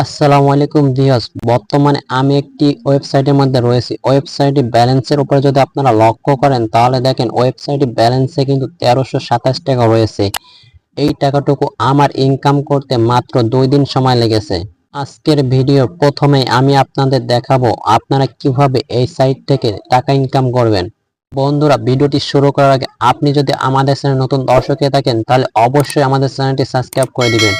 আসসালামু আলাইকুম ভিউয়ার্স, বর্তমানে আমি একটি ওয়েবসাইটের মধ্যে রয়েছি। ওয়েবসাইটে ব্যালেন্সের উপরে যদি আপনারা লক্ষ্য করেন তাহলে দেখেন ওয়েবসাইটে ব্যালেন্সে কিন্তু 1327 টাকা রয়েছে। এই টাকাটুকু আমার ইনকাম করতে মাত্র 2 দিন সময় লেগেছে। আজকের ভিডিওর প্রথমেই আমি আপনাদের দেখাবো আপনারা কিভাবে এই সাইট থেকে টাকা ইনকাম করবেন। বন্ধুরা, ভিডিওটি শুরু করার আগে আপনি যদি আমাদের চ্যানেলে নতুন দর্শক হয়ে থাকেন তাহলে অবশ্যই আমাদের চ্যানেলটি সাবস্ক্রাইব করে দিবেন।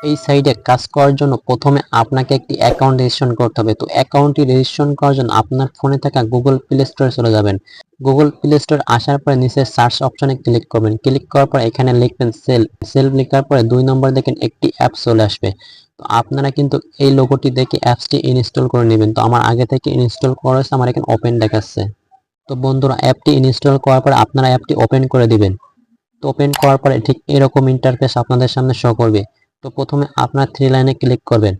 এই সাইটে কাজ করার জন্য প্রথমে আপনাকে একটি অ্যাকাউন্ট রেজিস্ট্রেশন করতে হবে। তো অ্যাকাউন্টটি রেজিস্ট্রেশন করার জন্য আপনার ফোনে থাকা গুগল প্লে স্টোরে চলে যাবেন। গুগল প্লে স্টোর আসার পরে নিচে সার্চ অপশনে ক্লিক করবেন। ক্লিক করার পর এখানে লিখবেন সেলফ লেখার পরে 2 নম্বর দেখেন একটি অ্যাপ চলে আসবে। তো আপনারা কিন্তু এই লোগোটি দেখে অ্যাপসটি ইনস্টল করে নেবেন। তো আমার আগে থেকে ইনস্টল করা হয়েছে, আমার এখানে ওপেন দেখাচ্ছে। তো বন্ধুরা, অ্যাপটি ইনস্টল করার পর আপনারা অ্যাপটি ওপেন করে দিবেন। তো ওপেন করার পরে ঠিক এরকম ইন্টারফেস আপনাদের সামনে শো করবে। তো প্রথমে আপনার থ্রি লাইনে ক্লিক করবেন।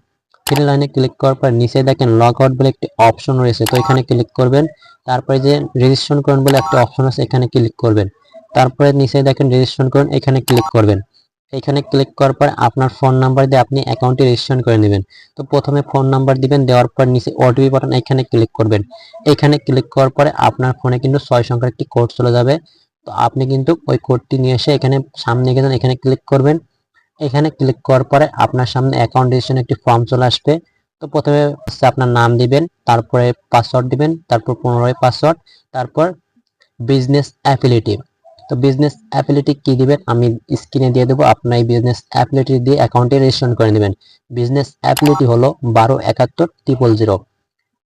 থ্রি লাইনে ক্লিক করার পর নিচে দেখেন লগ আউট বলে একটি অপশন রয়েছে, তো এখানে ক্লিক করবেন। তারপরে যে রেজিস্ট্রেশন করুন বলে একটা অপশন আছে, এখানে ক্লিক করবেন। তারপরে নিচে দেখেন রেজিস্ট্রেশন করুন, এখানে ক্লিক করবেন। এখানে ক্লিক করার পর আপনার ফোন নাম্বার দিয়ে আপনি অ্যাকাউন্টটি রেজিস্ট্রেশন করে নেবেন। তো প্রথমে ফোন নাম্বার দিবেন, দেওয়ার পর নিচে ওটিপি বাটন এখানে ক্লিক করবেন। এখানে ক্লিক করার পরে আপনার ফোনে কিন্তু 6 সংখ্যার একটি কোড চলে যাবে। তো আপনি কিন্তু ওই কোডটি নিয়ে এসে এখানে সামনে গেলেন, এখানে ক্লিক করবেন। এখানে ক্লিক করার পরে আপনার সামনে অ্যাকাউন্ট রেজিস্ট্রেশন একটি ফর্ম চলে আসবে। তো প্রথমে হচ্ছে আপনার নাম দিবেন, তারপরে পাসওয়ার্ড দিবেন, তারপর পুনরায় পাসওয়ার্ড, তারপর বিজনেস অ্যাফিলিয়েটিভ। তো বিজনেস অ্যাফিলিয়েটিভ কি দিবেন আমি স্ক্রিনে দিয়ে দেবো, আপনার এই বিজনেস অ্যাফিলিয়েটিভ দিয়ে অ্যাকাউন্টে রেজিস্ট্রেশন করে নেবেন। বিজনেস অ্যাফিলিয়েটিভ হলো 12710000।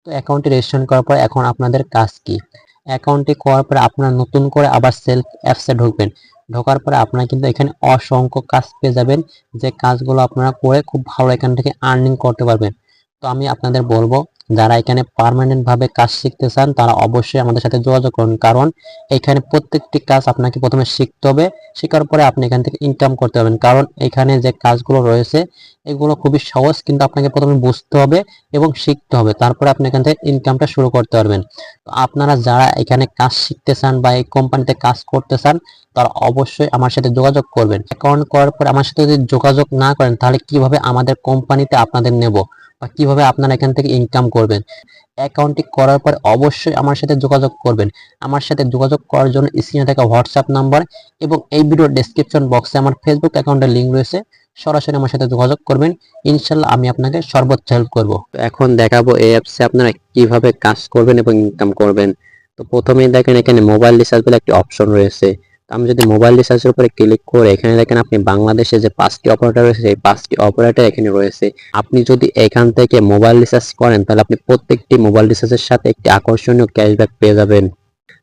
তো অ্যাকাউন্টে রেজিস্ট্রেশন করার পর এখন আপনাদের কাজ কি? অ্যাকাউন্টটি করার পরে আপনারা নতুন করে আবার সেলফ অ্যাপসে ঢুকবেন। ঢোকার পরে আপনারা কিন্তু এখানে অসংখ্য কাজ পেয়ে যাবেন, যে কাজগুলো আপনারা করে খুব ভালো এখান থেকে আর্নিং করতে পারবেন। তো আমি আপনাদের বলবো, যারা এখানে পার্মানেন্ট ভাবে কাজ শিখতে চান তারা অবশ্যই আমাদের সাথে যোগাযোগ করুন, কারণ এখানে প্রত্যেকটি কাজ আপনাকে প্রথমে শিখতে হবে। শেখার পরে আপনি এখান থেকে ইনকাম করতে পারবেন, কারণ এখানে যে কাজগুলো রয়েছে এগুলো খুবই সহজ, কিন্তু আপনাকে প্রথমে বুঝতে হবে এবং শিখতে হবে, তারপরে আপনি এখান থেকে ইনকামটা শুরু করতে পারবেন। তো আপনারা যারা এখানে কাজ শিখতে চান বা এই কোম্পানিতে কাজ করতে চান তারা অবশ্যই আমার সাথে যোগাযোগ করবেন। অ্যাকাউন্ট করার পর আমার সাথে যদি যোগাযোগ না করেন তাহলে কিভাবে আমাদের কোম্পানিতে আপনাদের নেব বা কিভাবে আপনারা এখান থেকে ইনকাম করবেন? অ্যাকাউন্টটি করার পর অবশ্যই আমার সাথে যোগাযোগ করবেন। আমার সাথে যোগাযোগ করার জন্য স্ক্রিনে থাকা হোয়াটসঅ্যাপ নাম্বার এবং এই ভিডিওর ডেসক্রিপশন বক্সে আমার ফেসবুক অ্যাকাউন্টের লিংক রয়েছে, সরাসরি আমার সাথে যোগাযোগ করবেন। ইনশাল্লাহ আমি আপনাকে সর্বোচ্চ হেল্প করব। তো এখন দেখাবো এই অ্যাপসে আপনারা কিভাবে কাজ করবেন এবং ইনকাম করবেন। তো প্রথমেই দেখেন এখানে মোবাইল রিচার্জ বলে একটি অপশন রয়েছে। তো আমি যদি মোবাইল রিচার্জের উপরে ক্লিক করে এখানে দেখেন আপনি বাংলাদেশে যে 5টি অপারেটর রয়েছে সেই 5টি অপারেটর এখানে রয়েছে। আপনি যদি এখান থেকে মোবাইল রিচার্জ করেন তাহলে আপনি প্রত্যেকটি মোবাইল রিচার্জের সাথে একটি আকর্ষণীয় ক্যাশব্যাক পেয়ে যাবেন।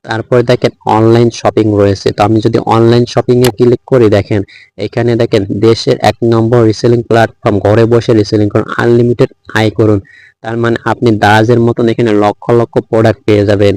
তারপরে দেখেন অনলাইন শপিং রয়েছে। তো আমি যদি অনলাইন শপিং এ ক্লিক করি, দেখেন এখানে দেখেন দেশের 1 নম্বর রিসেলিং প্ল্যাটফর্ম, ঘরে বসে রিসেলিং করুন, আনলিমিটেড আয় করুন। তার মানে আপনি দারাজের মতন এখানে লক্ষ লক্ষ প্রোডাক্ট পেয়ে যাবেন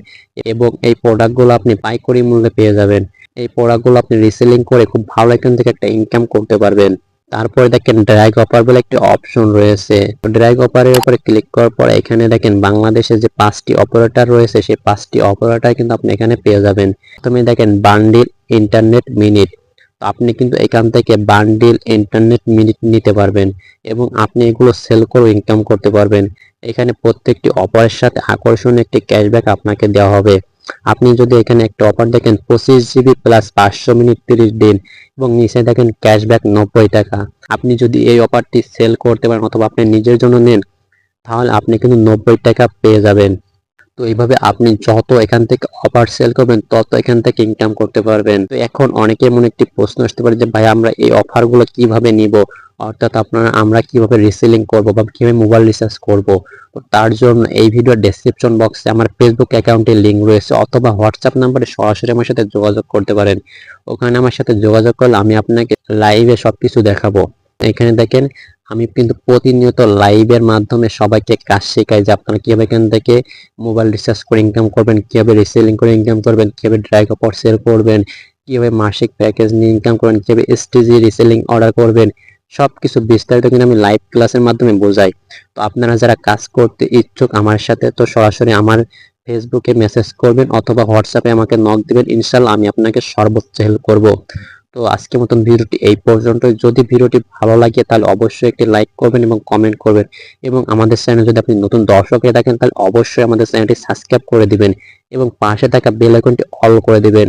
এবং এই প্রোডাক্টগুলো আপনি পাইকারি মূল্যে পেয়ে যাবেন। এই প্রোডাক্টগুলো আপনি রিসেলিং করে খুব ভালো এখান থেকে একটা ইনকাম করতে পারবেন। তারপরে দেখেন ড্র্যাগ অফার বলে একটি অপশন রয়েছে। ড্র্যাগ অফারের উপরে ক্লিক করার পর এখানে দেখেন বাংলাদেশে যে 5টি অপারেটর রয়েছে সেই 5টি অপারেটর কিন্তু আপনি এখানে পেয়ে যাবেন। প্রথমে দেখেন বান্ডিল ইন্টারনেট মিনিট। তো আপনি কিন্তু এখান থেকে বান্ডিল ইন্টারনেট মিনিট নিতে পারবেন এবং আপনি এগুলো সেল করে ইনকাম করতে পারবেন। এখানে প্রত্যেকটি অফারের সাথে আকর্ষণীয় একটি ক্যাশব্যাক আপনাকে দেওয়া হবে। আপনি যদি এখানে একটা অফার দেখেন 25 GB প্লাস 500 মিনিট 30 দিন এবং নিচে দেখেন ক্যাশব্যাক 90 টাকা। আপনি যদি এই অফারটি সেল করতে পারেন অথবা আপনি নিজের জন্য নেন তাহলে আপনি কিন্তু 90 টাকা পেয়ে যাবেন। তো এইভাবে আপনি যত এখান থেকে অফার সেল করবেন তত এখান থেকে ইনকাম করতে পারবেন। তো এখন অনেকের মনে একটি প্রশ্ন আসতে পারে যে ভাই আমরা এই অফারগুলো কিভাবে নিব, অর্থাৎ আমরা কিভাবে রিসেলিং করব বা কিভাবে মোবাইল রিচার্জ করব। তো তার জন্য এই ভিডিওর ডেসক্রিপশন বক্সে আমার ফেসবুক অ্যাকাউন্টের লিংক রয়েছে অথবা হোয়াটসঅ্যাপ নাম্বারে সরাসরি আমার সাথে যোগাযোগ করতে পারেন। ওখানে আমার সাথে যোগাযোগ করলে আমি আপনাকে লাইভে সবকিছু দেখাবো। এখানে দেখেন আমি কিন্তু প্রতিনিয়ত লাইভের মাধ্যমে সবাইকে কাজ শেখাই যে আপনারা কিভাবে এখান থেকে মোবাইল রিচার্জ করে ইনকাম করবেন, কিভাবে রিসেলিং করে ইনকাম করবেন, কিভাবে ড্রাইভ অফার সেল করবেন, কিভাবে মাসিক প্যাকেজ নিয়ে ইনকাম করবেন, কিভাবে এসটিজি রিসেলিং অর্ডার করবেন, সবকিছু বিস্তারিত কিন্তু আমি লাইভ ক্লাসের মাধ্যমে বোঝাই। তো আপনারা যারা কাজ করতে ইচ্ছুক আমার সাথে, তো সরাসরি আমার ফেসবুকে মেসেজ করবেন অথবা হোয়াটসঅ্যাপে আমাকে নক দিবেন, ইনশাল্লাহ আমি আপনাকে সর্বোচ্চ হেল্প করব। তো আজকের মতন ভিডিওটি এই পর্যন্ত। যদি ভিডিওটি ভালো লাগে তাহলে অবশ্যই একটি লাইক করবেন এবং কমেন্ট করবেন, এবং আমাদের চ্যানেলে যদি আপনি নতুন দর্শক হয়ে থাকেন তাহলে অবশ্যই আমাদের চ্যানেলটি সাবস্ক্রাইব করে দিবেন এবং পাশে থাকা বেল আইকনটি অল করে দিবেন।